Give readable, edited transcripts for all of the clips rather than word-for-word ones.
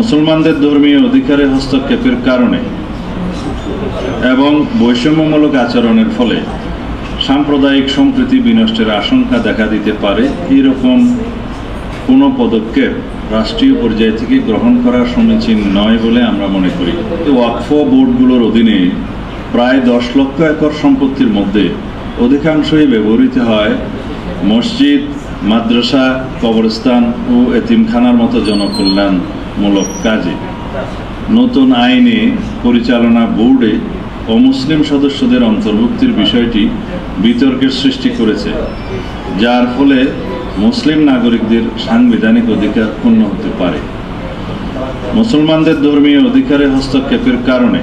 মুসলমানদের ধর্মীয় অধিকারে হস্তক্ষেপের কারণে এবং বৈষম্যমূলক আচরণের ফলে সাম্প্রদায়িক সম্প্রীতি বিনষ্টের আশঙ্কা দেখা দিতে পারে এরকম কোনো পদক্ষেপ রাষ্ট্রীয় পর্যায় থেকে গ্রহণ করা সমীচীন নয় বলে আমরা মনে করি। ওয়াকফ বোর্ডগুলোর অধীনে প্রায় 10 লক্ষ একর সম্পত্তির মধ্যে অধিকাংশই ব্যবহৃত হয় মসজিদ, মাদ্রাসা, কবরস্থান ও এতিমখানার মতো জনকল্যাণমূলক কাজে। নতুন আইনে পরিচালনা বোর্ডে অমুসলিম সদস্যদের অন্তর্ভুক্তির বিষয়টি বিতর্কের সৃষ্টি করেছে, যার ফলে মুসলিম নাগরিকদের সাংবিধানিক অধিকার ক্ষুণ্ণ হতে পারে। মুসলমানদের ধর্মীয় অধিকারে হস্তক্ষেপের কারণে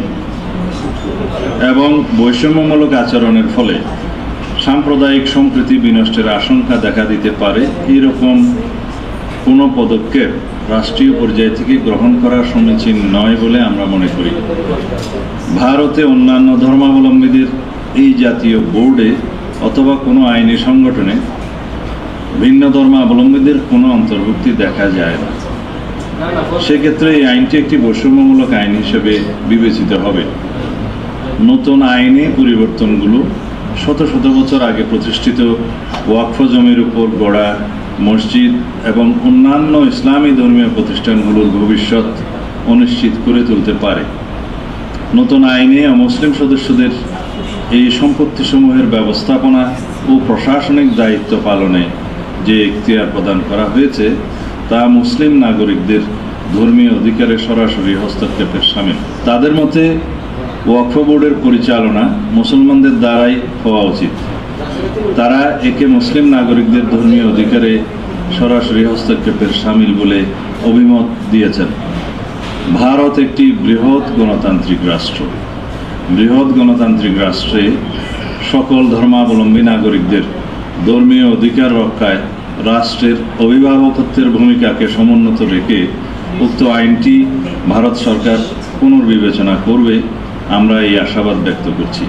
এবং বৈষম্যমূলক আচরণের ফলে সাম্প্রদায়িক সম্প্রীতি বিনষ্টের আশঙ্কা দেখা দিতে পারে এরকম কোনো পদক্ষেপ রাষ্ট্রীয় পর্যায় থেকে গ্রহণ করা সমীচীন নয় বলে আমরা মনে করি। ভারতে অন্যান্য ধর্মাবলম্বীদের এই জাতীয় বোর্ডে অথবা কোনো আইনি সংগঠনে ভিন্ন ধর্মাবলম্বীদের কোনো অন্তর্ভুক্তি দেখা যায় না। সেক্ষেত্রে এই আইনটি একটি বৈষম্যমূলক আইন হিসেবে বিবেচিত হবে। নতুন আইনে পরিবর্তনগুলো শত শত বছর আগে প্রতিষ্ঠিত ওয়াকফ জমির উপর গড়া মসজিদ এবং অন্যান্য ইসলামী ধর্মীয় প্রতিষ্ঠানগুলোর ভবিষ্যৎ অনিশ্চিত করে তুলতে পারে। নতুন আইনে অমুসলিম সদস্যদের এই সম্পত্তিসমূহের ব্যবস্থাপনা ও প্রশাসনিক দায়িত্ব পালনে যে এখতিয়ার প্রদান করা হয়েছে তা মুসলিম নাগরিকদের ধর্মীয় অধিকারে সরাসরি হস্তক্ষেপের শামিল। তাদের মতে ওয়াকফ বোর্ডের পরিচালনা মুসলমানদের দ্বারাই হওয়া উচিত। তারা একে মুসলিম নাগরিকদের ধর্মীয় অধিকারে সরাসরি হস্তক্ষেপের শামিল বলে অভিমত দিয়েছেন। ভারত একটি বৃহৎ গণতান্ত্রিক রাষ্ট্র। বৃহৎ গণতান্ত্রিক রাষ্ট্রে সকল ধর্মাবলম্বী নাগরিকদের ধর্মীয় অধিকার রক্ষায় রাষ্ট্রের অভিভাবকত্বের ভূমিকাকে সমুন্নত রেখে উক্ত আইনটি ভারত সরকার পুনর্বিবেচনা করবে, আমরা এই আশাবাদ ব্যক্ত করছি।